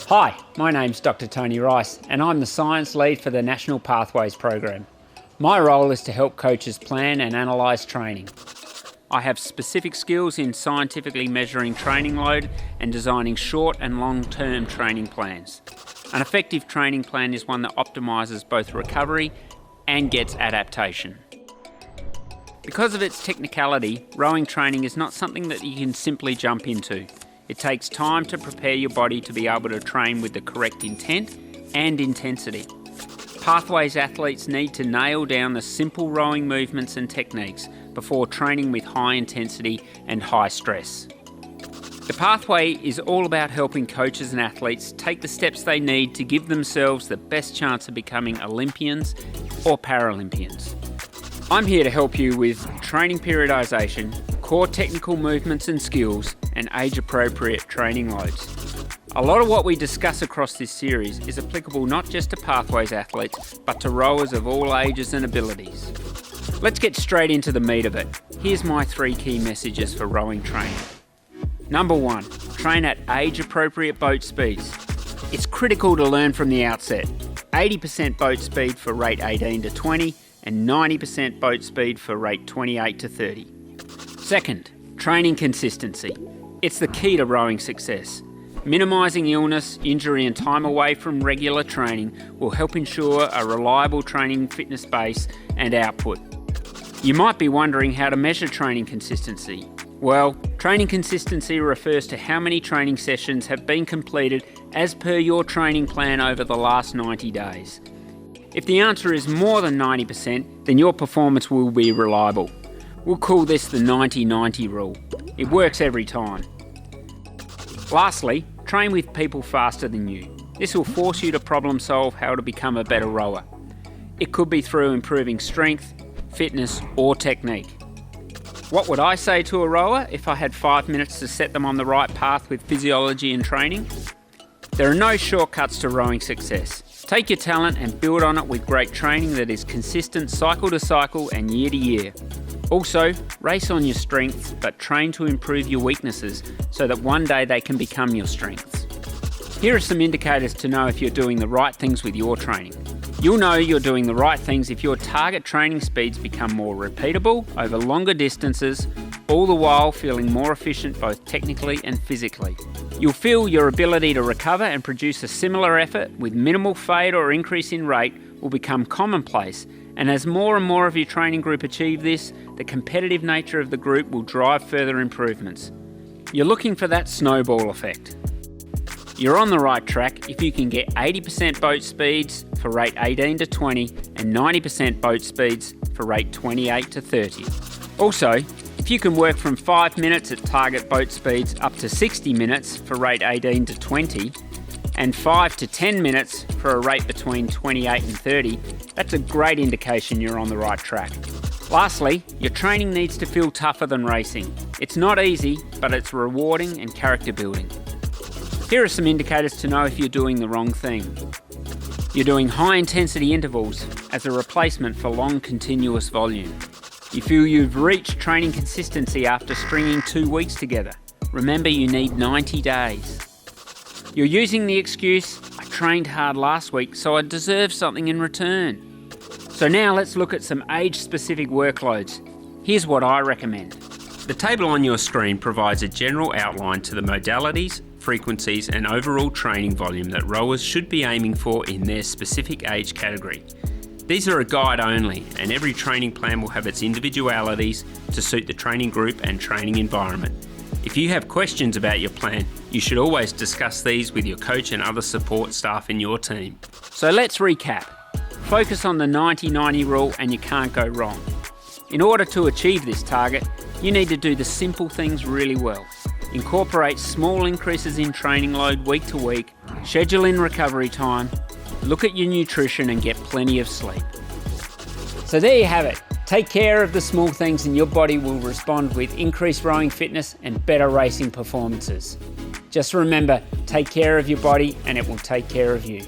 Hi, my name's Dr. Tony Rice and I'm the Science Lead for the National Pathways Program. My role is to help coaches plan and analyse training. I have specific skills in scientifically measuring training load and designing short and long-term training plans. An effective training plan is one that optimises both recovery and gets adaptation. Because of its technicality, rowing training is not something that you can simply jump into. It takes time to prepare your body to be able to train with the correct intent and intensity. Pathways athletes need to nail down the simple rowing movements and techniques before training with high intensity and high stress. The Pathway is all about helping coaches and athletes take the steps they need to give themselves the best chance of becoming Olympians or Paralympians. I'm here to help you with training periodisation, core technical movements and skills, and age-appropriate training loads. A lot of what we discuss across this series is applicable not just to Pathways athletes, but to rowers of all ages and abilities. Let's get straight into the meat of it. Here's my 3 key messages for rowing training. Number 1, train at age-appropriate boat speeds. It's critical to learn from the outset. 80% boat speed for rate 18 to 20 and 90% boat speed for rate 28 to 30. Second, training consistency. It's the key to rowing success. Minimising illness, injury and time away from regular training will help ensure a reliable training fitness base and output. You might be wondering how to measure training consistency. Well, training consistency refers to how many training sessions have been completed as per your training plan over the last 90 days. If the answer is more than 90%, then your performance will be reliable. We'll call this the 90-90 rule. It works every time. Lastly, train with people faster than you. This will force you to problem solve how to become a better rower. It could be through improving strength, fitness or technique. What would I say to a rower if I had 5 minutes to set them on the right path with physiology and training? There are no shortcuts to rowing success. Take your talent and build on it with great training that is consistent cycle to cycle and year to year. Also, race on your strengths, but train to improve your weaknesses so that one day they can become your strengths. Here are some indicators to know if you're doing the right things with your training. You'll know you're doing the right things if your target training speeds become more repeatable over longer distances, all the while feeling more efficient both technically and physically. You'll feel your ability to recover and produce a similar effort with minimal fade or increase in rate will become commonplace, and as more and more of your training group achieve this, the competitive nature of the group will drive further improvements. You're looking for that snowball effect. You're on the right track if you can get 80% boat speeds for rate 18 to 20 and 90% boat speeds for rate 28 to 30. Also, if you can work from 5 minutes at target boat speeds up to 60 minutes for rate 18 to 20 and 5 to 10 minutes for a rate between 28 and 30, that's a great indication you're on the right track. Lastly, your training needs to feel tougher than racing. It's not easy, but it's rewarding and character building. Here are some indicators to know if you're doing the wrong thing. You're doing high intensity intervals as a replacement for long continuous volume. You feel you've reached training consistency after stringing 2 weeks together. Remember, you need 90 days. You're using the excuse, I trained hard last week, so I deserve something in return. So now let's look at some age-specific workloads. Here's what I recommend. The table on your screen provides a general outline to the modalities, frequencies and overall training volume that rowers should be aiming for in their specific age category. These are a guide only, and every training plan will have its individualities to suit the training group and training environment. If you have questions about your plan, you should always discuss these with your coach and other support staff in your team. So let's recap. Focus on the 90-90 rule and you can't go wrong. In order to achieve this target, you need to do the simple things really well. Incorporate small increases in training load week to week, schedule in recovery time, look at your nutrition and get plenty of sleep. So there you have it. Take care of the small things and your body will respond with increased rowing fitness and better racing performances. Just remember, take care of your body and it will take care of you.